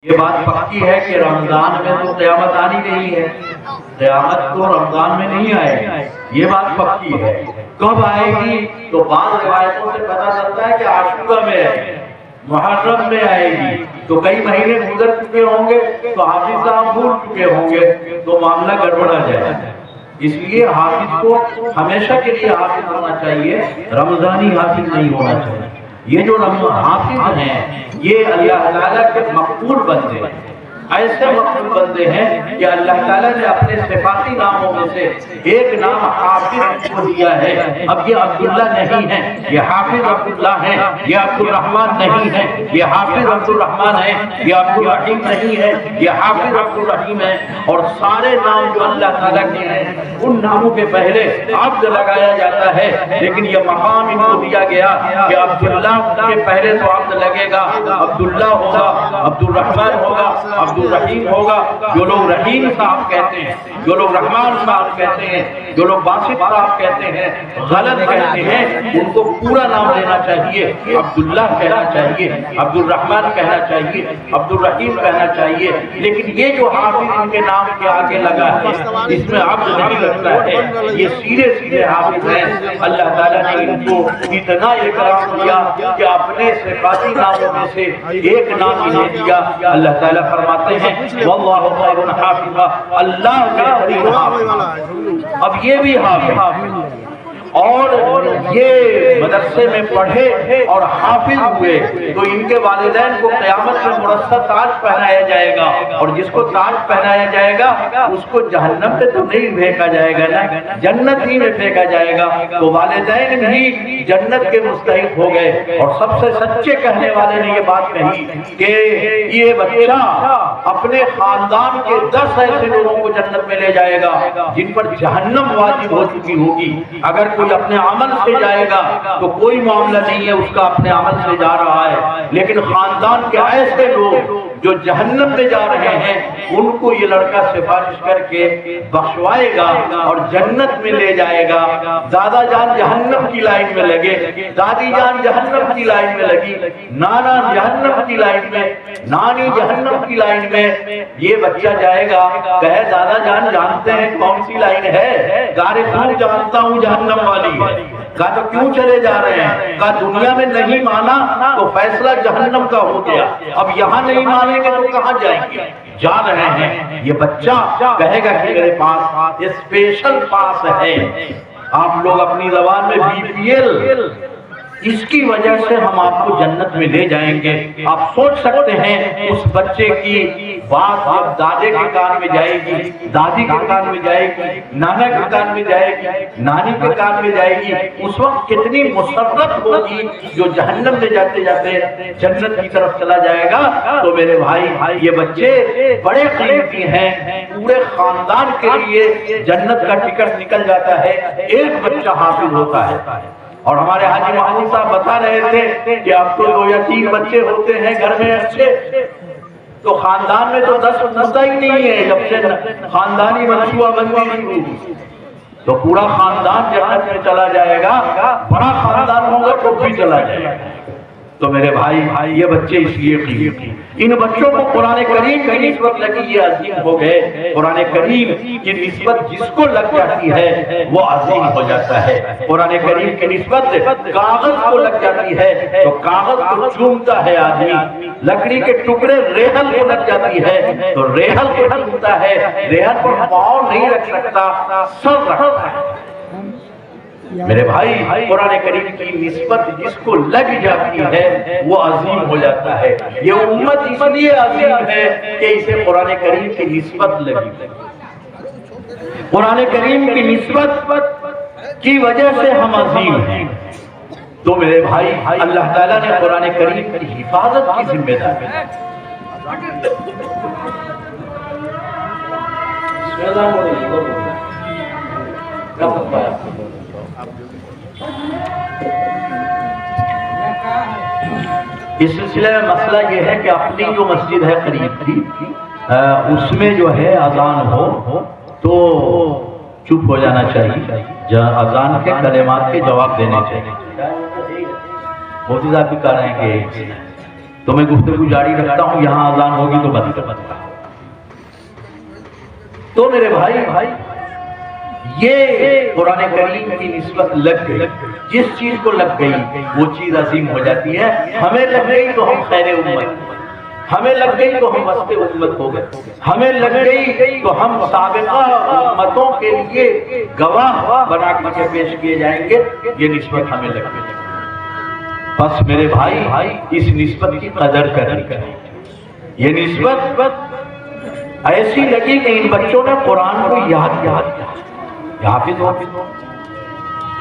یہ بات پکی ہے کہ رمضان میں تو قیامت آنی نہیں ہے، قیامت تو رمضان میں نہیں آئے گی، یہ بات پکی ہے۔ کب آئے گی؟ تو بعض روایتوں سے پتہ چلتا ہے کہ عاشورہ میں آئے گی، محرم میں آئے گی، تو کئی مہینے گزر چکے ہوں گے تو حافظ صاحب بھول چکے ہوں گے تو معاملہ گڑبڑا جائے گا۔ اس لیے حافظ کو ہمیشہ کے لیے حافظ ہونا چاہیے، رمضانی حافظ نہیں ہونا چاہیے۔ یہ جو حافظ ہیں یہ اللہ تعالیٰ کے مقبول بندے ہیں، ایسے مقبول بندے ہیں کہ اللہ تعالیٰ نے اپنے صفاتی ناموں میں سے ایک نام حافظ کو دیا ہے۔ اب یہ عبداللہ نہیں ہے، یہ حافظ عبداللہ ہے، یہ عبد الرحمن نہیں ہے، یہ حافظ عبد الرحمن ہے، یہ عبد الرحیم نہیں ہے، یہ حافظ عبد الرحیم ہے۔ اور سارے نام جو اللہ تعالیٰ کے ہیں ان ناموں کے پہلے عبد لگایا جاتا ہے، لیکن یہ مقام ان کو دیا گیا کہ عبداللہ کے پہلے تو عبد لگے گا، عبداللہ ہوگا، عبد الرحمن ہوگا، عبد الرحیم ہوگا۔ جو لوگ رحیم صاحب کہتے ہیں، جو لوگ رحمان صاحب کہتے ہیں، جو لوگ باسط صاحب کہتے ہیں، غلط کہتے ہیں، ان کو پورا نام لینا چاہیے، عبداللہ کہنا چاہیے، عبد الرحمن کہنا چاہیے، عبد الرحیم کہنا چاہیے۔ لیکن یہ جو حافظ ان کے نام کے آگے لگا ہے اس میں عبد نہیں لگتا ہے، یہ سیدھے سیدھے حافظ ہیں۔ اللہ تعالیٰ نے ان کو اتنا اکرام دیا کہ اپنے صفاتی ناموں میں سے ایک نام انہیں دیا۔ اللہ تعالیٰ فرماتے ہیں واللہ خیر حافظا، اللہ بہترین حافظ۔ اب یہ بھی حافظ اور یہ مدرسے میں پڑھے اور حافظ ہوئے تو ان کے والدین کو قیامت میں مرصع تاج پہنایا جائے گا، اور جس کو تاج پہنایا جائے گا اس کو جہنم میں تو نہیں پھینکا جائے گا نا، جنت ہی میں پھینکا جائے گا۔ تو والدین بھی جنت کے مستحق ہو گئے، اور سب سے سچے کہنے والے نے یہ بات کہی کہ یہ بچہ اپنے خاندان کے 10 ایسے لوگوں کو جنت میں لے جائے گا جن پر جہنم واجب ہو چکی ہوگی۔ اگر کوئی اپنے عمل سے جائے گا تو کوئی معاملہ نہیں ہے، اس کا اپنے عمل سے جا رہا ہے، لیکن خاندان کے ایسے لوگ جو جہنم میں جا رہے ہیں ان کو یہ لڑکا سفارش کر کے بخشوائے گا اور جنت میں لے جائے گا۔ دادا جان جہنم کی لائن میں لگے، دادی جان جہنم کی لائن میں لگی، نانا جہنم کی لائن میں، نانی جہنم کی لائن میں، یہ بچہ جائے گا کہے دادا جان جانتے ہیں کون سی لائن ہے؟ گارے کیوں جانتا ہوں جہنم والی ہے۔ کہا تو کیوں چلے جا رہے ہیں؟ کہا دنیا میں نہیں مانا تو فیصلہ جہنم کا ہو گیا، اب یہاں نہیں مانیں گے تو کہاں جائیں گے؟ جا رہے ہیں۔ یہ بچہ کہے گا کہ میرے پاس اسپیشل پاس ہے، آپ لوگ اپنی زبان میں BPL، اس کی وجہ سے ہم آپ کو جنت میں لے جائیں گے۔ آپ سوچ سکتے ہیں اس بچے کی بات جب دادے کے کان میں جائے گی، دادی کے کان میں جائے گی، نانا کے کان میں جائے گی، نانی کے کان میں جائے گی، اس وقت کتنی مسرت ہوگی۔ جو جہنم میں جاتے جاتے جنت کی طرف چلا جائے گا۔ تو میرے بھائی یہ بچے بڑے قیمتی ہیں، پورے خاندان کے لیے جنت کا ٹکٹ نکل جاتا ہے، ایک بچہ حاصل ہوتا ہے۔ اور ہمارے حاجی محمود صاحب بتا رہے تھے کہ اب تو 2 یا 3 بچے ہوتے ہیں گھر میں اچھے، تو خاندان میں تو 10 ہوتا ہی نہیں ہے۔ جب سے خاندانی منصوبہ بندی شروع ہوئی تو پورا خاندان جنت میں چلا جائے گا، بڑا خاندان ہوگا تو بھی چلا جائے گا۔ تو میرے بھائی یہ بچے اس لیے قیمتی، ان بچوں کو قرآن کریم کی نسبت لگی یہ عظیم ہو گئے۔ قرآن کریم کی نسبت جس کو لگ جاتی ہے وہ عظیم ہو جاتا ہے۔ قرآن کریم کی نسبت کاغذ کو لگ جاتی ہے تو کاغذ کو چومتا ہے آدمی، لکڑی کے ٹکڑے ریحل کو لگ جاتی ہے تو ریحل کو چومتا ہے، ریحل پر پاؤں نہیں رکھ سکتا، سر رکھتا ہے۔ میرے بھائی قرآن کریم کی نسبت جس کو لگ جاتی ہے وہ عظیم ہو جاتا ہے۔ یہ امت اس لیے عظیم ہے کہ اسے قرآن کریم کی نسبت لگی، قرآن کریم کی نسبت کی وجہ سے ہم عظیم ہیں۔ تو میرے بھائی اللہ تعالیٰ نے قرآن کریم کی حفاظت کی ذمہ داری اس سلسلے میں مسئلہ یہ ہے کہ اپنی جو مسجد ہے قریب کی اس میں جو ہے اذان ہو تو چپ ہو جانا چاہیے، اذان کے کلمات کے جواب دینے چاہیے۔ مفتی صاحب بھی کہہ رہے ہیں کہ تو میں گفتگو جاری رکھتا ہوں، یہاں اذان ہوگی تو بند کر۔ تو میرے بھائی یہ قرآن کریم کی نسبت لگ گئی، جس چیز کو لگ گئی وہ چیز عظیم ہو جاتی ہے۔ ہمیں لگ گئی تو ہم خیر امت، ہمیں لگ گئی تو ہم وسط امت ہو گئے، ہمیں لگ گئی تو ہم سابقہ امتوں کے لیے گواہ بنا کر کے پیش کیے جائیں گے۔ یہ نسبت ہمیں لگ گئی، بس میرے بھائی اس نسبت کی قدر کرنی چاہیے۔ یہ نسبت ایسی لگی کہ ان بچوں نے قرآن کو یاد کیا، حافظ ہو۔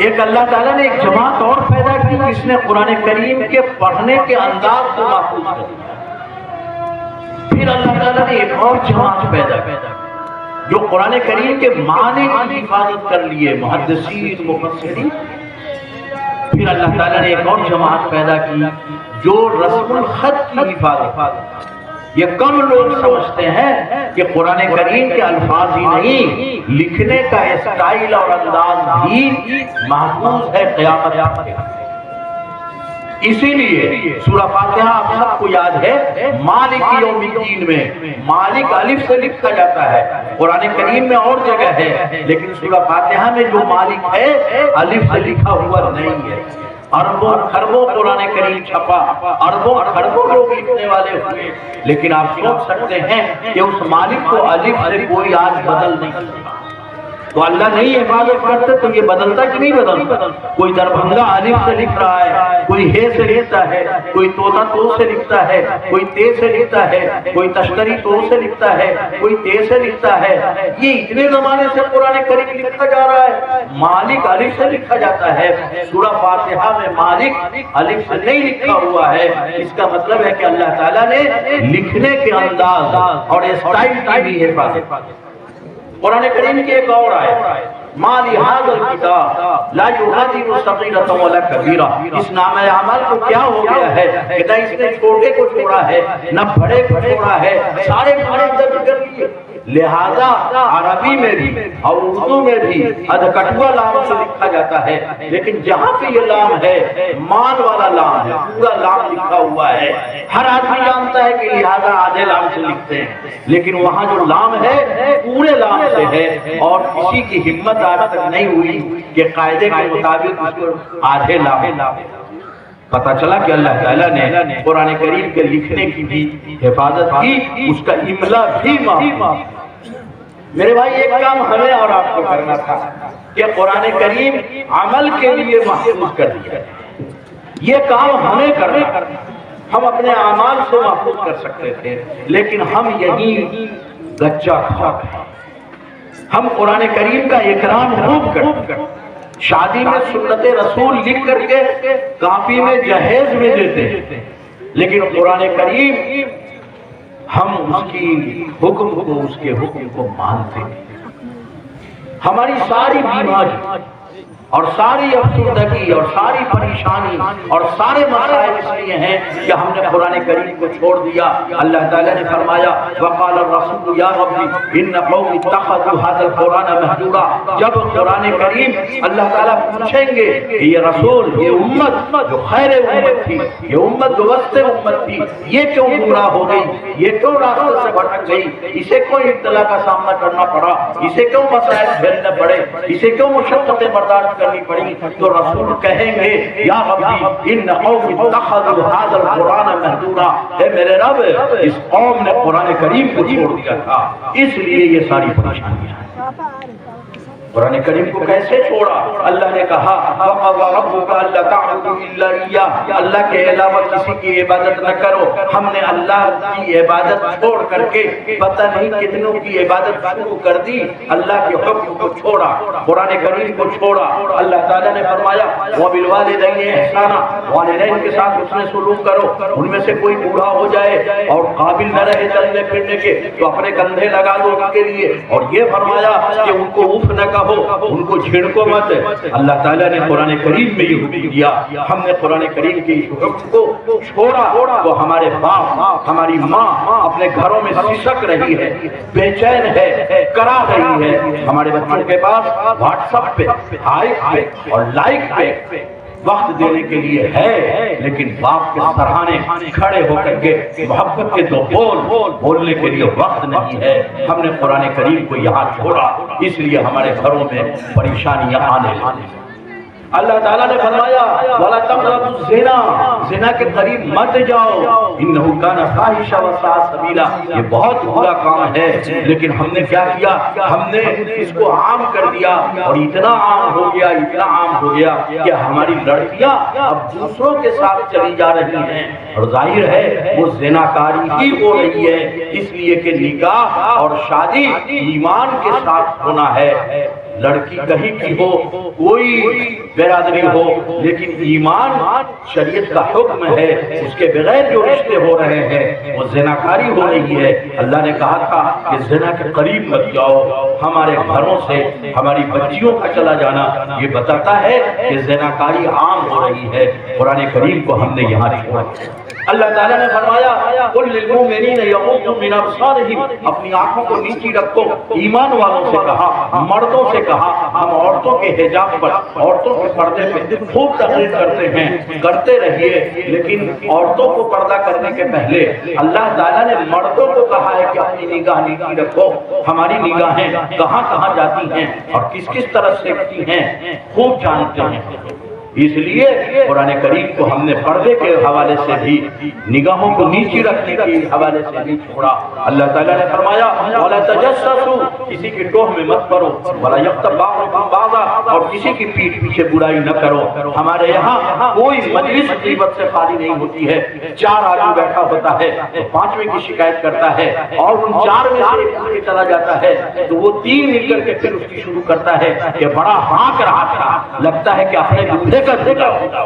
ایک اللہ تعالیٰ نے ایک جماعت اور پیدا کی جس نے قرآن کریم کے پڑھنے کے انداز کو محفوظ کر دیا۔ پھر اللہ تعالیٰ نے ایک اور جماعت پیدا کی جو قرآن کریم کے معنی کی حفاظت کر لیے، محدثین، مفسرین۔ پھر اللہ تعالیٰ نے ایک اور جماعت پیدا کی جو رسم الخط کی حفاظت۔ یہ کم لوگ سمجھتے ہیں کہ قرآن کریم کے الفاظ ہی نہیں، لکھنے کا اسٹائل اور انداز بھی محفوظ ہے قیامت تک۔ اسی لیے سورہ فاتحہ آپ سب کو یاد ہے، مالک یوم الدین میں مالک الف سے لکھا جاتا ہے، قرآن کریم میں اور جگہ ہے، لیکن سورہ فاتحہ میں جو مالک ہے الف سے لکھا ہوا نہیں ہے۔ اربوں خربوں قرآن کریم چھپا، اربوں خربوں لوگ لکھنے والے ہوئے، لیکن آپ سوچ سکتے ہیں کہ اس مالک کو الف سے کوئی آج بدل نہیں سکتا۔ تو اللہ نہیں حفاظت کرتے تو یہ بدلتا کہ نہیں بدلتا؟ کوئی دربھنگا الف سے لکھ رہا ہے، کوئی ہے سے لکھتا ہے، کوئی توتا تو سے لکھتا ہے، کوئی تے سے لکھتا ہے، کوئی تشتری تو سے لکھتا ہے، کوئی تے سے لکھتا ہے۔ یہ اتنے زمانے سے قرآن کریم لکھا جا رہا ہے، مالک الف سے لکھا جاتا ہے۔ سورہ فاتحہ میں مالک الف سے نہیں لکھا ہوا ہے، اس کا مطلب ہے کہ اللہ تعالیٰ نے لکھنے کے انداز اور اسٹائل کی بھی حفاظت۔ قرآن کریم کی ایک اور آیت، ما لہذا الکتاب لا یغادر صغیرۃ ولا کبیرہ، اس نامہ اعمال کو کیا ہو گیا ہے کہ نہ اس نے چھوٹے کو چھوڑا ہے نہ بڑے کو چھوڑا ہے، سارے درج کر لیے۔ لہذا عربی میں بھی اور اردو میں بھی ادھکٹوا لام سے لکھا جاتا ہے، لیکن جہاں پہ یہ لام ہے مان والا لام ہے، پورا لام لکھا ہوا ہے۔ ہر آدمی جانتا ہے کہ لہذا آدھے لام سے لکھتے ہیں، لیکن وہاں جو لام ہے پورے لام سے ہے، اور کسی کی ہمت آج تک نہیں ہوئی کہ قاعدے کے مطابق اس کو آدھے لام۔ پتہ چلا کہ اللہ تعالیٰ نے قرآن کریم کے لکھنے کی بھی حفاظت کی، اس کا املا بھی محفوظ۔ میرے بھائی ایک کام ہمیں اور آپ کو کرنا تھا کہ قرآن کریم عمل کے لیے محفوظ کر دیا، یہ کام ہمیں کرنا۔ ہم اپنے اعمال سے محفوظ کر سکتے تھے، لیکن ہم یہی گچا کھا گئے۔ ہم قرآن کریم کا اکرام خوب کرتے، شادی میں سنت رسول لکھ کر کے کاپی میں جہیز میں دیتے، لیکن قرآن کریم ہم اس کی حکم کو، اس کے حکم کو مانتے۔ ہماری ساری بیماری اور ساری افسردگی اور ساری پریشانی اور سارے مسائل اس لیے ہیں کہ ہم نے قرآن کریم کو چھوڑ دیا۔ اللہ تعالیٰ نے فرمایا وقال الرسول یا ربی ان قوم اتخذوا هذا القرآن مهجورا، جب قرآن کریم اللہ تعالیٰ پوچھیں گے کہ یہ رسول، یہ امت جو خیر امت تھی، یہ امت جو وسط امت تھی، یہ کیوں گمراہ ہو گئی، یہ کیوں راستے سے بھٹک گئی، اسے کیوں ابتلا کا سامنا کرنا پڑا، اسے کیوں مسائل جھیلنے پڑے، اسے کیوں مشقتیں برداشت کرنی پڑی؟ تو رسول کہیں گے یا ربی ان قوم اتخذوا هذا القرآن مهجورا، اے میرے رب اس قوم نے قرآن کریم کو چھوڑ دیا تھا، اس لیے یہ ساری پریشانیاں ہیں۔ قرآن کریم کو کیسے چھوڑا؟ اللہ نے کہا وَقَضَى رَبُّكَ أَلَّا تَعْبُدُوا إِلَّا إِيَّاهُ، اللہ کے علاوہ کسی کی عبادت نہ کرو۔ ہم نے اللہ کی عبادت چھوڑ کر کے پتہ نہیں کتنوں کی عبادت شروع کر دی، اللہ کے حکم کو چھوڑا، قرآن کریم کو چھوڑا۔ اللہ تعالیٰ نے فرمایا وَبِالْوَالِدَيْنِ إِحْسَانًا، والدین کے ساتھ حسن سلوک کرو۔ ان میں سے کوئی بوڑھا ہو جائے اور قابل نہ رہے چلنے پھرنے کے تو اپنے کندھے لگا دو ان کے لیے، اور یہ فرمایا کہ ان کو اف نہ کہو، ان کو چھڑکو مت۔ اللہ تعالیٰ نے قرآن کریم میں یہ حکم دیا، ہم نے قرآن کریم کے اس حکم کو چھوڑا تو ہمارے باپ ہماری ماں اپنے گھروں میں سسک رہی ہے، بے چین ہے، کرا رہی ہے۔ ہمارے بچوں کے پاس واٹس ایپ پہ، ہائپ پہ اور لائک پہ وقت دینے کے لیے ہے، لیکن باپ کے سرانے کھڑے ہو کر کے محبت کے دو بول بولنے کے لیے وقت نہیں ہے۔ ہم نے قرآن کریم کو یہاں چھوڑا، اس لیے ہمارے گھروں میں پریشانیاں آنے لگی۔ اللہ تعالیٰ نے فرمایا وَلَا تَقْرَبُوا الزِّنَا، زنا کے قریب مت جاؤ، إِنَّهُ كَانَ فَاحِشًا وَسَاءَ سَبِيلًا، یہ بہت برا کام ہے۔ لیکن ہم نے کیا کیا؟ ہم نے اس کو عام کر دیا، اور اتنا عام ہو گیا، اتنا عام ہو گیا کہ ہماری لڑکیاں اب دوسروں کے ساتھ چلی جا رہی ہیں، اور ظاہر ہے وہ زناکاری ہی ہو رہی ہے، اس لیے کہ نکاح اور شادی ایمان کے ساتھ ہونا ہے۔ لڑکی کہیں کی ہو، کوئی برادری ہو، لیکن ایمان شریعت کا حکم ہے، اس کے بغیر جو رشتے ہو رہے ہیں وہ زناکاری ہو رہی ہے۔ اللہ نے کہا تھا کہ زنا کے قریب مت جاؤ۔ ہمارے گھروں سے ہماری بچیوں کا چلا جانا یہ بتاتا ہے کہ زناکاری عام ہو رہی ہے۔ قرآن کریم کو ہم نے یہاں چھوڑا۔ اللہ تعالیٰ نے فرمایا قُلْ لِلْمُؤْمِنِينَ يَغُضُّوا مِنْ أَبْصَارِهِمْ، اپنی آنکھوں کو نیچی رکھو۔ ایمان والوں سے کہا، مردوں سے کہا، ہم عورتوں کے حجاب پر، عورتوں کے پردے پہ خوب تقریر کرتے ہیں، کرتے رہیے، لیکن عورتوں کو پردہ کرنے کے پہلے اللہ تعالیٰ نے مردوں کو کہا ہے کہ اپنی نگاہ نیچی رکھو۔ ہماری نگاہیں کہاں کہاں جاتی ہیں اور کس کس طرف سیکھتی ہیں خوب جانتے ہیں، اس لیے قرآن کریم کو ہم نے پردے کے حوالے سے بھی، نگاہوں کو نیچی رکھنے کے حوالے سے بھی چھوڑا۔ اللہ تعالیٰ نے فرمایا وَلَا تَجَسَّسُوا، کسی کی ٹوہ میں مت پڑو، وَلَا يَغْتَبْ بَعْضُكُمْ بَعْضًا، اور کسی کی پیٹھ پیچھے برائی نہ کرو۔ ہمارے یہاں کوئی مجلس غیبت سے خالی نہیں ہوتی ہے، 4 آدمی بیٹھا ہوتا ہے تو 5ویں کی شکایت کرتا ہے، اور ان 4 میں سے ایک چلا جاتا ہے تو وہ 3 مل کر کے پھر اس کی شروع کرتا ہے کہ بڑا ہانک رہا تھا، لگتا ہے کہ اپنے دودھے کا دیکھا ہوتا۔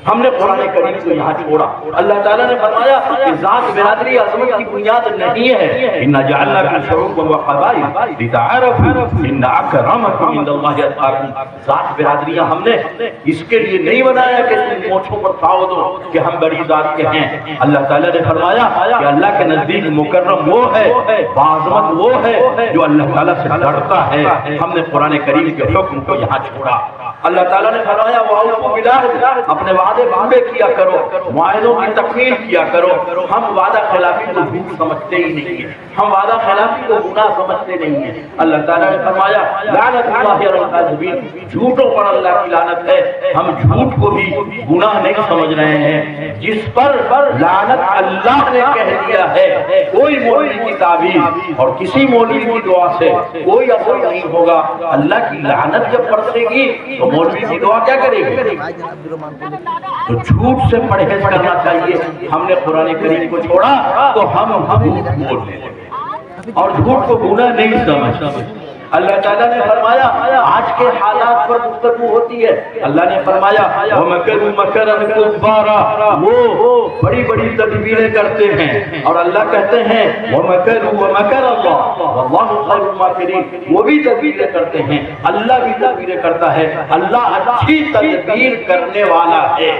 ہم نے قرآن کریم کو یہاں چھوڑا۔ اللہ تعالیٰ نے فرمایا کہ ذات برادری عظمت کی بنیاد نہیں ہے۔ اِنَّا جَعَلْنَاكُمْ شُعُوبًا وَقَبَائِلَ لِتَعَارَفُوا إِنَّ أَكْرَمَكُمْ عِندَ اللَّهِ أَتْقَاكُمْ، ذات برادریاں ہم نے اس کے لیے نہیں بنایا کہ تم مونچھوں پر تھاؤ دو کہ ہم بڑی ذات کے ہیں۔ اللہ تعالیٰ نے فرمایا کہ اللہ کے نزدیک مکرم وہ ہے، باعظمت وہ ہے جو اللہ تعالیٰ سے ڈرتا ہے۔ ہم نے قرآن کریم کے حکم کو یہاں چھوڑا۔ اللہ تعالیٰ نے فرمایا وَأَوْفُوا بِالْعَهْدِ، اپنے وعدے پورے کیا کرو، معاہدوں کی تکمیل کیا کرو۔ ہم وعدہ خلافی کو جھوٹ سمجھتے ہی نہیں ہیں، ہم وعدہ خلافی کو گناہ سمجھتے نہیں ہیں۔ اللہ تعالیٰ نے فرمایا لعنت اللہ علی الکاذبین، جھوٹوں پر اللہ کی لعنت ہے۔ ہم جھوٹ کو بھی گناہ نہیں سمجھ رہے ہیں، جس پر لعنت اللہ نے کہہ دیا ہے، کوئی مولوی کی تعویذ اور کسی مولوی کی دعا سے کوئی اثر نہیں ہوگا۔ اللہ کی لعنت جب برسے گی تو مولوی کی دعا کیا کرے گی؟ تو جھوٹ سے پرہیز کرنا چاہیے۔ ہم نے قرآن کریم کو چھوڑا تو ہم جھوٹ بولتے ہیں اور جھوٹ کو گناہ نہیں سمجھتے۔ اللہ تعالیٰ نے فرمایا آج کے حالات پر گفتگو ہوتی ہے۔ اللہ نے فرمایا وَمَكَرُوا مَكْرًا كُبَّارًا، وہ بڑی بڑی تدبیریں کرتے ہیں، اور اللہ کہتے ہیں وَمَكَرُوا وَمَكَرَ اللَّهُ وَاللَّهُ خَيْرُ الْمَاكِرِينَ، وہ بھی تدبیریں کرتے ہیں، اللہ بھی تدبیریں کرتا ہے۔ اللہ اچھی تدبیر کرنے والا ہے،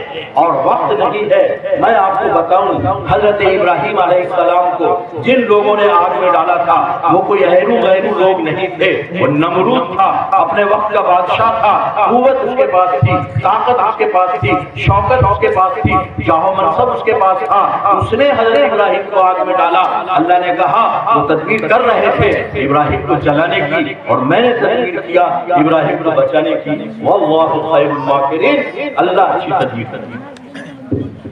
اور وقت نہیں ہے۔ میں آپ کو بتاؤں حضرت ابراہیم علیہ السلام کو جن لوگوں نے آگ میں ڈالا تھا وہ کوئی غیرو لوگ نہیں تھے، وہ نمرود تھا، اپنے وقت کا بادشاہ تھا، قوت اس کے پاس تھی، طاقت اس کے پاس تھی، شوکت اس کے پاس تھی، جاہ و منصب اس کے پاس تھا۔ اس نے حضرت ابراہیم کو آگ میں ڈالا۔ اللہ نے کہا وہ تدبیر کر رہے تھے ابراہیم کو جلانے کی، اور میں نے تدبیر کیا ابراہیم کو بچانے کی۔ واللہ خیر الماکرین، اللہ اچھی تدبیر کرتی ہے۔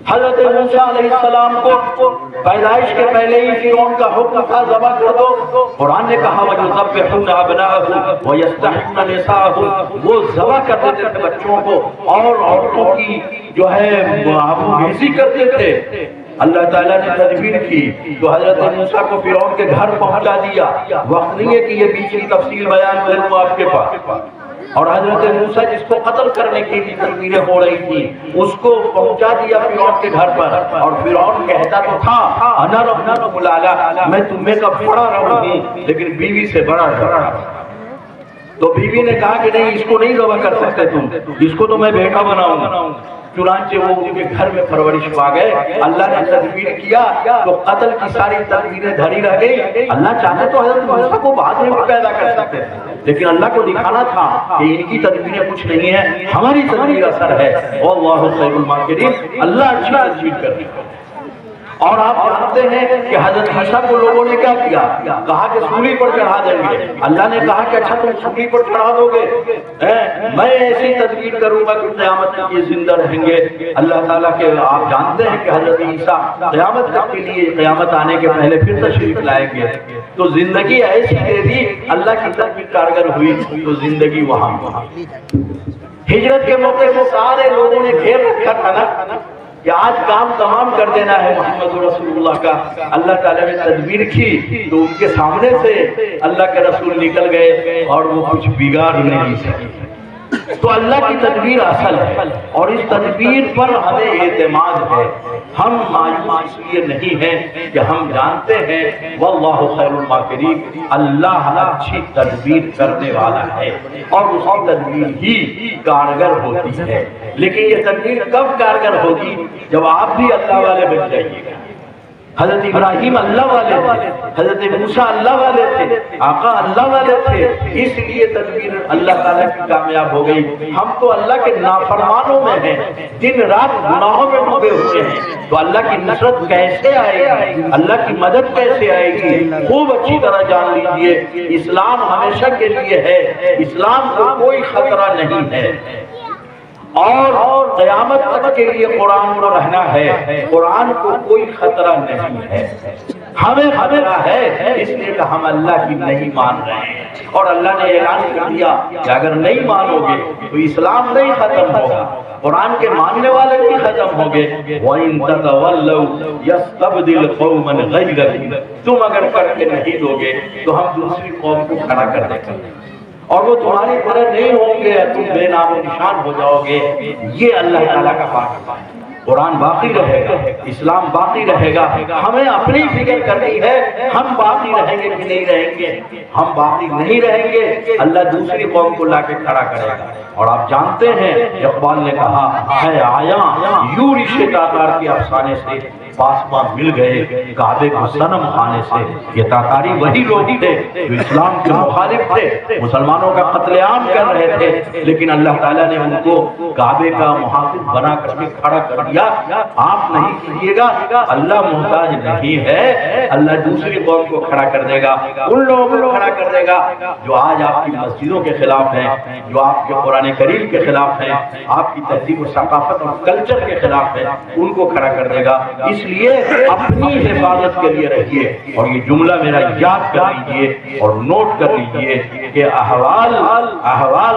حضرت موسیٰ علیہ السلام کو پیدائش کے پہلے ہی فرعون کا حکم تھا ذبح کر دو۔ قرآن نے کہا وَيُذَبِّحُونَ أَبْنَاءَهُمْ وَيَسْتَحْيُونَ نِسَاءَهُمْ، وہ ذبح کر دیتے تھے بچوں کو اور عورتوں کی جو ہے آبروریزی کرتے تھے۔ اللہ تعالیٰ نے تدبیر کی تو حضرت موسیٰ کو فرعون کے گھر پہنچا دیا۔ وقت نہیں ہے کہ یہ بیچ کی تفصیل بیان کروں آپ کے پاس۔ اور حضرت موسیٰ جس کو قتل کرنے کی بھی تدبیریں ہو رہی تھی اس کو پہنچا دیا فرعون کے گھر پر، اور فرعون کہتا تو تھا انا ربکم الاعلی، میں تمہیں کا بڑا رب ہوں، لیکن بیوی سے بڑا ڈرا۔ تو بیوی نے کہا کہ نہیں، اس کو نہیں ذبح کر سکتے تم، اس کو تو میں بیٹا بناؤں گا۔ چنانچہ وہ ان کے گھر میں پرورش پا گئے. اللہ نے تدبیر کیا تو قتل کی ساری تدبیریں دھری رہ گئی. اللہ چاہتے تو حضرت موسیٰ کو بعد میں پیدا کر سکتے تھے، لیکن اللہ کو دکھانا تھا کہ ان کی تدبیریں کچھ نہیں ہیں، ہماری تدبیر اثر ہے. واللہ خیر الماکرین، اللہ اچھی تدبیر کرنے کا. اور آپ جانتے ہیں کہ حضرت عیسیٰ کو لوگوں نے کیا کیا؟ کہا کہ سولی پر چڑھا دیں گے. اللہ نے کہا کہ اچھا تم سولی پر چڑھا دو گے، میں ایسی تدبیر کروں گا کہ قیامت تک یہ زندہ رہیں گے. اللہ تعالیٰ کے آپ جانتے ہیں کہ حضرت عیسیٰ قیامت تک کے لیے، قیامت آنے کے پہلے پھر تشریف لائیں گے. تو زندگی ایسی دے دی، اللہ کی تدبیر کارگر ہوئی تو زندگی وہاں. ہجرت کے موقع کو سارے لوگوں نے گھیر رکھا تھا نا کہ آج کام تمام کر دینا ہے محمد رسول اللہ کا. اللہ تعالیٰ نے تدبیر کی تو ان کے سامنے سے اللہ کے رسول نکل گئے اور وہ کچھ بگاڑ نہیں سکے. تو اللہ کی تدبیر اصل ہے اور اس تدبیر پر ہمیں اعتماد ہے. ہم مایوس اس لیے نہیں ہیں کہ ہم جانتے ہیں واللہ خیر الماکرین، اللہ اچھی تدبیر کرنے والا ہے اور اس کی تدبیر ہی کارگر ہوتی ہے. لیکن یہ تدبیر کب کارگر ہوگی؟ جب آپ بھی اللہ والے بن جائیے گا. حضرت ابراہیم اللہ والے تھے، حضرت موسیٰ اللہ والے تھے، آقا اللہ والے تھے، اس لیے تدبیر اللہ تعالیٰ کی کامیاب ہو گئی. ہم تو اللہ کے نافرمانوں میں ہیں، دن رات گناہوں میں ڈوبے ہوئے ہیں. تو اللہ کی نصرت کیسے آئے گی؟ اللہ کی مدد کیسے آئے گی؟ خوب اچھی طرح جان لیجئے اسلام ہمیشہ کے لیے ہے، اسلام کو کوئی خطرہ نہیں ہے اور قیامت تک کے لیے قرآن کو رہنا ہے. قرآن کو کوئی خطرہ نہیں ہے. ہمیں خطرہ ہے اس لیے کہ ہم اللہ کی نہیں مان رہے ہیں اور اللہ نے اعلان کر دیا کہ اگر نہیں مانو گے تو اسلام نہیں ختم ہوگا، قرآن کے ماننے والے بھی ختم ہوں گے. وَإِن تَتَوَلَّوْا يَسْتَبْدِلْ قَوْمًا غَيْرَكُمْ، تم اگر کر کے نہیں دو گے تو ہم دوسری قوم کو کھڑا کر دیں گے اور وہ تمہاری طرح نہیں ہوں گے، تم بے نام و نشان ہو جاؤ گے. یہ اللہ تعالیٰ کا بات ہے. قرآن باقی رہے گا، اسلام باقی رہے گا. ہمیں اپنی فکر کرنی ہے ہم باقی رہیں گے کہ نہیں رہیں گے. ہم باقی نہیں رہیں گے، اللہ دوسری قوم کو لا کے کھڑا کرے گا. اور آپ جانتے ہیں اقبال نے کہا ہے آیا یوں رشتے تاتار کے افسانے سے پاسباں مل گئے کعبے کو صنم خانے سے. یہ تاتاری وہی لوگ تھے جو اسلام کے مخالف تھے، مسلمانوں کا قتل عام کر رہے تھے، لیکن اللہ تعالیٰ نے ان کو کعبے کا محافظ بنا کر کے کھڑا کر دیا. آپ نہیں کیجیے گا، اللہ محتاج نہیں ہے، اللہ دوسری قوم کو کھڑا کر دے گا. ان لوگوں کو کھڑا کر دے گا جو آج آپ کی مسجدوں کے خلاف ہیں، جو آپ کے قرآن کریم کے خلاف ہیں، آپ کی تہذیب و ثقافت اور کلچر کے خلاف ہیں، ان کو کھڑا کر دے گا. اس لیے اپنی حفاظت کے لیے رہیے. اور یہ جملہ میرا یاد کر لیجیے اور نوٹ کر لیجیے کہ احوال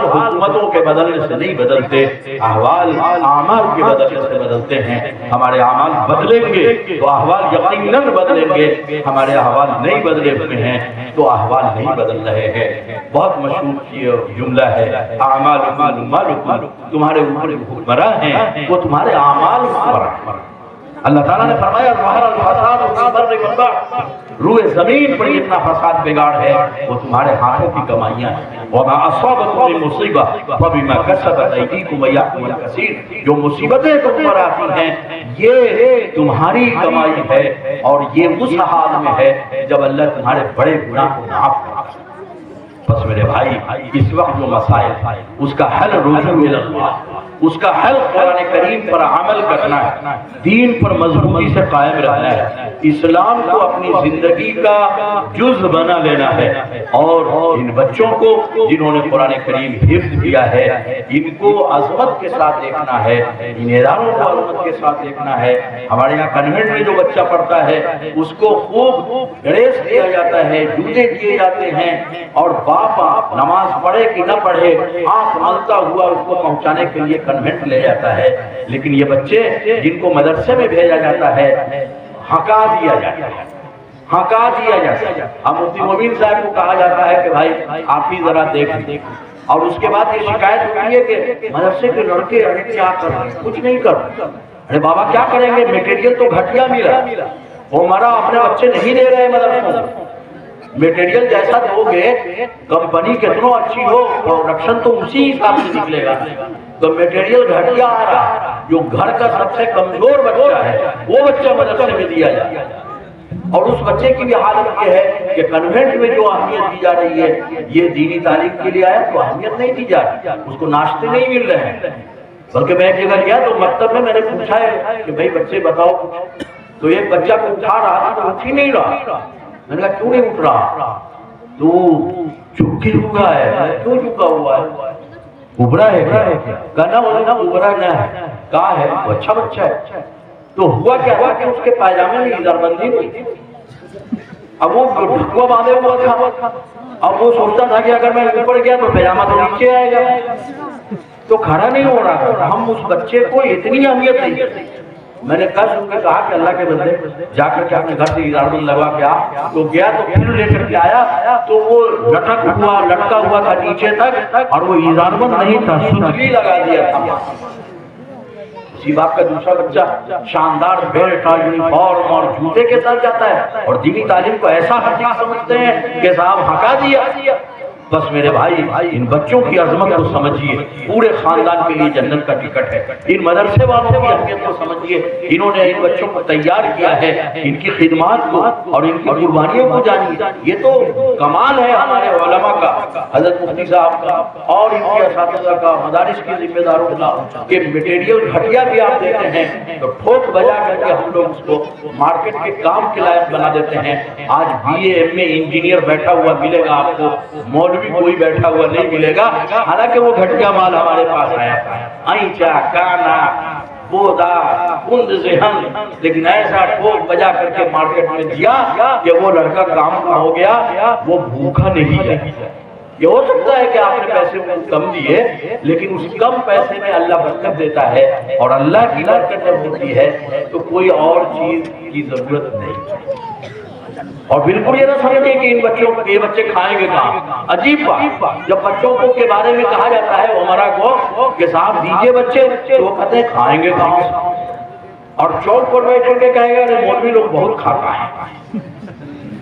حکومتوں کے بدلنے سے نہیں بدلتے، احوال اعمال کے بدلنے سے بدلتے ہیں. ہمارے اعمال بدلیں گے تو احوال یقیناً بدلیں گے. ہمارے احوال نہیں بدلے ہوئے ہیں تو احوال نہیں بدل رہے ہیں. بہت مشہور جملہ ہے اعمال تمہارے اوپر حکمراں ہیں، وہ تمہارے اعمال حکمراں. اللہ تعالیٰ نے فرمایا ظاہر الفساد فی البر والبحر، روئے زمین پر جتنا فساد بگاڑ ہے وہ تمہارے ہاتھوں کی کمائیاں ہیں. وما اصابتکم من مصیبہ فبما کسبت ایدیکم ویعفو عن کثیر، جو مصیبتیں تم پر آتی ہیں یہ تمہاری کمائی ہے اور یہ اس حال میں ہے جب اللہ تمہارے بڑے گناہ کو معاف کرتا ہے. بس میرے بھائی اس وقت جو مسائل اس کا حل رجوع اللہ، اس کا حل قرآن کریم پر عمل کرنا ہے، دین پر مضبوطی سے قائم رہنا ہے، اسلام کو اپنی زندگی کا جز بنا لینا ہے. اور ان بچوں کو جنہوں نے قرآن کریم حفظ کیا ہے ان کو عظمت کے ساتھ دیکھنا ہے، ان اداروں کو عظمت کے ساتھ دیکھنا ہے. ہمارے یہاں کنوینٹ میں جو بچہ پڑھتا ہے اس کو خوب ڈریس دیا جاتا ہے، جوتے دیے جاتے ہیں اور باپ نماز پڑھے کہ نہ پڑھے آنکھ ملتا ہوا اس کو پہنچانے کے لیے کنوینٹ لے جاتا ہے. لیکن یہ بچے جن کو مدرسے میں بھیجا جاتا ہے ہکا دیا جاتا ہے، ہکا دیا جاتا ہے. اب مفتی مبین صاحب کو کہا جاتا ہے کہ بھائی آپ ہی ذرا دیکھ، اور اس کے بعد یہ شکایت ہوتی ہے کہ مدرسے کے لڑکے کیا کر رہے ہیں، کچھ نہیں کر رہے. ارے بابا کیا کریں گے، میٹیریل تو گھٹیا ملا، وہ ہمارا اپنے بچے نہیں دے رہے مدرسوں. میٹیریل جیسا دو گے کمپنی کتنوں اچھی ہو پروڈکشن تو اسی حساب سے نکلے گا. تو میٹیریل گھٹیا آ رہا ہے، جو گھر کا سب سے کمزور بچہ ہے وہ بچہ مدرسے میں دیا جائے، اور اس بچے کی بھی حالت یہ ہے کہ کنوینٹ میں جو اہمیت دی جا رہی ہے یہ دینی تعلیم کے لیے آیا تو اہمیت نہیں دی جا رہی، اس کو ناشتے نہیں مل رہے ہیں۔ بلکہ میں ایک جگہ گیا تو مکتب میں نے پوچھا ہے کہ بھائی بچے بتاؤ، تو ایک بچہ کو اٹھا رہا تھا تو اٹھ ہی نہیں رہا، میں نے کہا کیوں نہیں اٹھ رہا؟ تو چپکی ہوا ہے۔ کیوں چپکا ہوا ہے؟ ابھرا ہے کیا؟ کہنا ابھرا نہ ہے، کہا ہے وہ اچھا بچہ ہے۔ تو ہوا کیا تھا کہ اس کے پائجامے میں ادھر بندی ہوئی تھی، اب وہ ڈھکوا باندھے ہوا تھا، اب وہ سوچتا تھا کہ اگر میں اوپر گیا تو پائجامہ تو نیچے آئے گا، تو کھڑا نہیں ہو رہا تھا۔ ہم اس بچے کو اتنی اہمیت نہیں دیتے۔ میں نے کہا کہ اللہ کے بندے جا کر کے اپنے گھر سے ادھر بند لگوا کے آ، تو گیا تو پھر لے کر کے آیا تو وہ لٹکا ہوا تھا نیچے تک، اور وہ ادھر بند نہیں تھا، سندلی لگا دیا تھا۔ اسی باپ کا دوسرا بچہ شاندار بیلٹ اور یونیفارم اور جوتے کے ساتھ جاتا ہے، اور دینی تعلیم کو ایسا حقیق سمجھتے ہیں کہ صاحب ہکا دیا۔ بس میرے بھائی ان بچوں کی عظمت کو سمجھیے، پورے خاندان کے لیے جنت کا ٹکٹ ہے۔ ان مدرسے والوں کی اہمیت کو سمجھیے، انہوں نے ان بچوں کو تیار کیا ہے، ان کی خدمات کو اور ان کی قربانیوں کو جانیے۔ یہ تو کمال ہے ہمارے علماء کا، حضرت مفتی صاحب کا اور ان کے اساتذہ کا، مدارس کے ذمہ داروں کا، کہ مٹیریل گھٹیا بھی آپ دیتے ہیں تو ٹھوک بجا کر کے ہم لوگ اس کو مارکیٹ کے کام کے لائق بنا دیتے ہیں۔ آج BA MA انجینئر بیٹھا ہوا ملے گا آپ کو، مولوی کوئی بیٹھا ہوا نہیں ملے گا، حالانکہ وہ گھٹیا مال ہمارے پاس آیا اینچا کانا بودا کند ذہن، لیکن ایسا ٹھوک بجا کر کے مارکیٹ میں دیا کہ وہ لڑکا کام کا ہو گیا، وہ بھوکا نہیں ہے۔ یہ ہو سکتا ہے کہ آپ نے پیسے کم دیے، لیکن اس کم پیسے میں اللہ برکت دیتا ہے، اور اللہ کی برکت جب ہوتی ہے تو کوئی اور چیز کی ضرورت نہیں۔ اور بالکل یہ نہ سمجھے کہ ان بچوں کو یہ بچے کھائیں گے کہاں۔ عجیب بات، جب بچوں کو کے بارے میں کہا جاتا ہے عمرہ کو کہ صاحب دیجئے بچے، تو وہ کہتے ہیں کھائیں گے کہاں، اور چوک پر بیٹھ کر کے کہیں گے ارے مولوی لوگ بہت کھاتا ہے،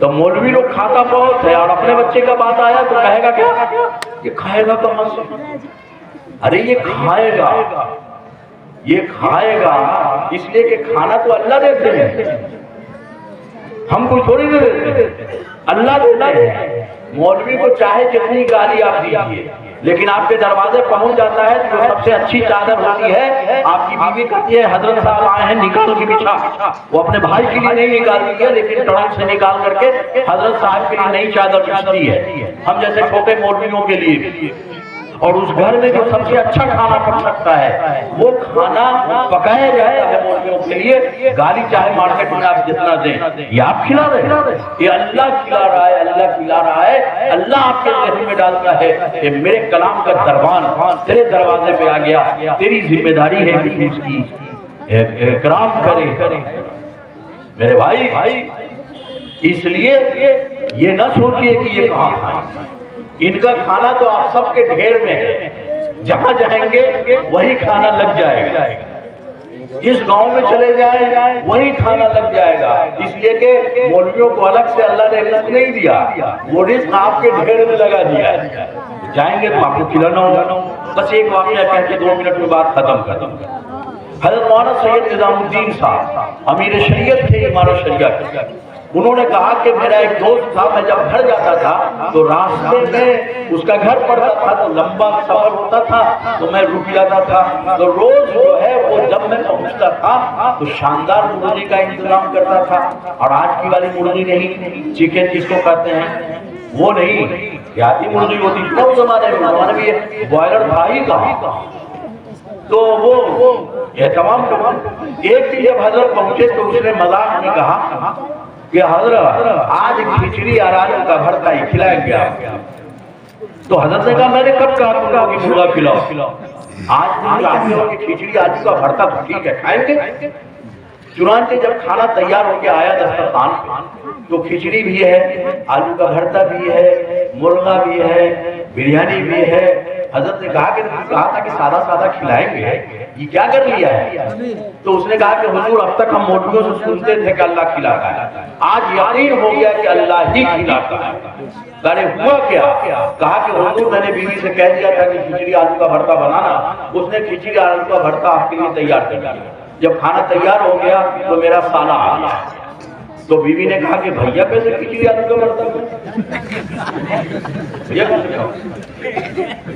تو مولوی لوگ کھاتا بہت ہے، اور اپنے بچے کا بات آیا تو کہے گا کیا یہ کھائے گا کہاں سے؟ ارے یہ کھائے گا، یہ کھائے گا اس لیے کہ کھانا تو اللہ دیتے ہیں، ہم کوئی تھوڑی دے دیتے، اللہ دیتا ہے۔ مولوی کو چاہے جتنی گالی آپ دیجیے، لیکن آپ کے دروازے پہنچ جاتا ہے تو سب سے اچھی چادر ہوتی ہے، آپ کی بیوی کہتی ہے حضرت صاحب آئے ہیں نکال کے بچھا، وہ اپنے بھائی کے لیے نہیں نکالتی ہے، لیکن ٹرنک سے نکال کر کے حضرت صاحب کے لیے نئی چادر بچھتی ہے، ہم جیسے چھوٹے مولویوں کے لیے۔ اور اس گھر میں جو سب سے اچھا کھانا پک سکتا ہے وہ کھانا پکایا جاتا ہے مولویوں کے لیے، گالی چاہے مارکیٹ میں آپ جتنا دیں، یہ آپ کھلا رہے ہیں، یہ اللہ کھلا رہا ہے، اللہ کھلا رہا ہے۔ اللہ آپ کے ذہن میں ڈالتا ہے کہ میرے کلام کا دربان تیرے دروازے پہ آ گیا، تیری ذمہ داری ہے کہ اس کی اکرام کرے۔ میرے بھائی اس لیے یہ نہ سوچئے کہ یہ کہاں کھائیں، ان کا کھانا تو آپ سب کے ڈھیر میں ہے، جہاں جائیں گے وہی کھانا لگ جائے گا، جس گاؤں میں چلے جائیں وہی کھانا لگ جائے گا، اس لیے کہ مولویوں کو الگ سے اللہ نے رزق نہیں دیا، وہ رزق آپ کے ڈھیر میں لگا دیا ہے، جائیں گے تو آپ کو کھلانا ہوگا۔ بس ایک واقعہ کہہ کے 2 منٹ میں بات ختم کر دوں۔ حضرت مولانا سید نظام الدین صاحب امیر شریعت تھے امارت شریعت، انہوں نے کہا کہ میرا ایک دوست تھا، میں جب گھر جاتا تھا تو راستے میں اس کا گھر پڑتا تھا تو لمبا سفر ہوتا تھا تو میں رک جاتا تھا، تو روز جو ہے وہ جب میں پہنچتا تھا تو شاندار مرغی کا انتظام کرتا تھا، اور آج کی والی مرغی نہیں، چکن جس کو کہتے ہیں وہ نہیں، دیہاتی مرغی ہوتی تھی اس زمانے میں بھی بوائلر تھا ہی کہاں، تو وہ اہتمام کرتا۔ ایک دن جب حضرت پہنچے تو اس نے مذاق میں کہا کہ حضرت آج کھچڑی اور آلو کا بھرتا ہی کھلائیں گے آپ، تو حضرت نے کہا میں نے کب کہا کہ مرغا کھلاؤ، آج آلو کی کھچڑی آلو کا بھرتا تو ٹھیک ہے کھائیں گے۔ چنانچہ جب کھانا تیار ہو کے آیا دسترخوان تو کھچڑی بھی ہے، آلو کا بھرتا بھی ہے، مرغا بھی ہے، بریانی بھی ہے، حضرت نے کہا تھا کہ سادہ سادہ کھلائیں گے، یہ کیا کر لیا ہے؟ تو اس نے کہا کہ حضور اب تک ہم مولویوں سے سنتے تھے کہ اللہ کھلاتا ہے، آج یقین ہو گیا کہ اللہ ہی کھلاتا ہے۔ کہنے ہوا کیا؟ کہا کہ حضور میں نے بیوی سے کہہ دیا تھا کہ کھچڑی آلو کا بھرتا بنانا، اس نے کھچڑی آلو کا بھرتا آپ کے لیے تیار کر دیا۔ جب کھانا تیار ہو گیا تو میرا سالہ آ گیا، تو بیوی نے کہا کہ بھیا کیسے کھچڑی آلو کا بھرتا؟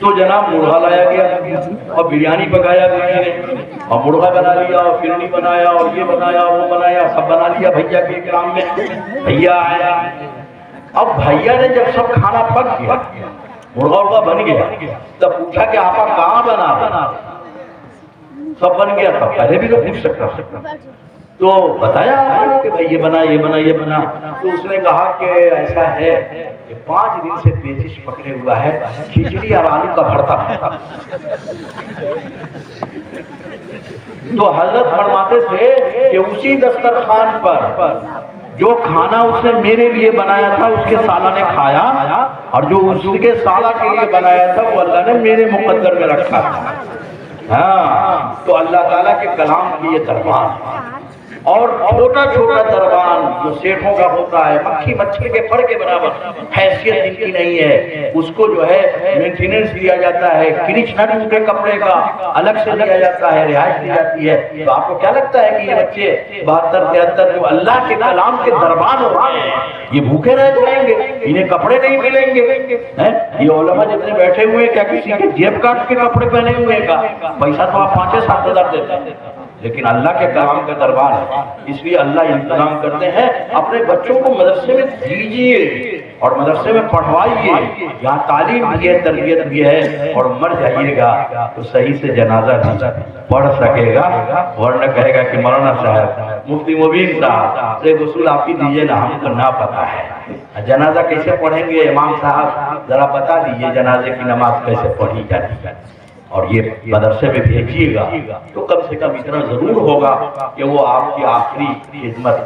تو جناب مرغا لایا گیا اور بریانی پکایا بیوی نے، اور مرغا بنا لیا اور فرنی بنایا اور یہ بنایا وہ بنایا، سب بنا لیا بھیا کے اکرام میں۔ بھیا آیا، اب بھیا نے جب سب کھانا پک گیا، مرغا بن گیا، تب پوچھا کہ آپا کہاں بنا؟ سب بن گیا تھا، پہلے بھی تو پوچھ سکتا، تو بتایا کہ بھائی یہ بنا یہ بنا یہ بنا۔ تو اس نے کہا کہ ایسا ہے کہ 5 دن سے پیچش پکڑے ہوا ہے، کھچڑی اور آلو کا بھرتا۔ تو حضرت فرماتے تھے کہ اسی دسترخوان پر جو کھانا اس نے میرے لیے بنایا تھا اس کے سالہ نے کھایا، اور جو اس کے سالہ کے لیے بنایا تھا وہ اللہ نے میرے مقدر میں رکھا تھا۔ ہاں، تو اللہ تعالیٰ کے کلام کی یہ دربان، اور چھوٹا چھوٹا دربان جو سیٹھوں کا ہوتا ہے، مکھی مچھر کے پھڑ کے برابر، حیثیت جن کی نہیں ہے، اس کو جو ہے مینٹیننس دیا جاتا ہے، کرچ نہ ٹوٹے کپڑے کا الگ سے دیا جاتا ہے، رہائش دی جاتی ہے۔ تو آپ کو کیا لگتا ہے کہ یہ بچے 72-73 جو اللہ کے کلام کے دربان ہوتے ہیں، یہ بھوکے رہ جائیں گے؟ انہیں کپڑے نہیں ملیں گے؟ یہ علماء جتنے بیٹھے ہوئے کیا کسی کے جیب کاٹ کے کپڑے پہنے ہوئے کا؟ پیسہ تو آپ 5-7 ہزار دیتے ہیں، لیکن اللہ کے کلام کا دربار ہے، اس لیے اللہ انتظام کرتے ہیں۔ اپنے بچوں کو مدرسے میں دیجیے اور مدرسے میں پڑھوائیے، یہاں تعلیم بھی ہے، تربیت بھی ہے، اور مر جائیے گا تو صحیح سے جنازہ پڑھ سکے گا، ورنہ کہے گا کہ مولانا صاحب، مفتی مبین صاحب سے غسل آپ ہی دیجیے نا، ہم کو نہ پتا ہے جنازہ کیسے پڑھیں گے، امام صاحب ذرا بتا دیجیے جنازے کی نماز کیسے پڑھی جاتی ہے، اور یہ مدرسے میں بھیجیے گا تو کم سے کم اتنا ضرور ہوگا کہ وہ آپ کی آخری خدمت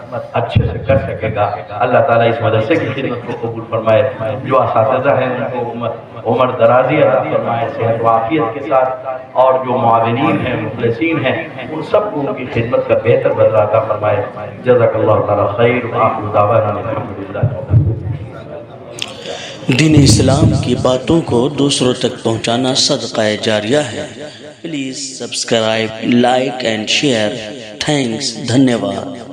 اچھے سے کر سکے گا۔ اللہ تعالیٰ اس مدرسے کی خدمت کو قبول فرمائے، جو اساتذہ ہیں ان کو عمر درازی عطا فرمائے صحت و عافیت کے ساتھ، اور جو معاونین ہیں مخلصین ہیں ان سب کو ان کی خدمت کا بہتر بدلہ عطا فرمائے۔ جزاک اللہ تعالیٰ خیر، وآخر دعوانا الحمدللہ۔ دین اسلام کی باتوں کو دوسروں تک پہنچانا صدقہ جاریہ ہے۔ Please subscribe, like and share. Thanks, دھنیہ واد۔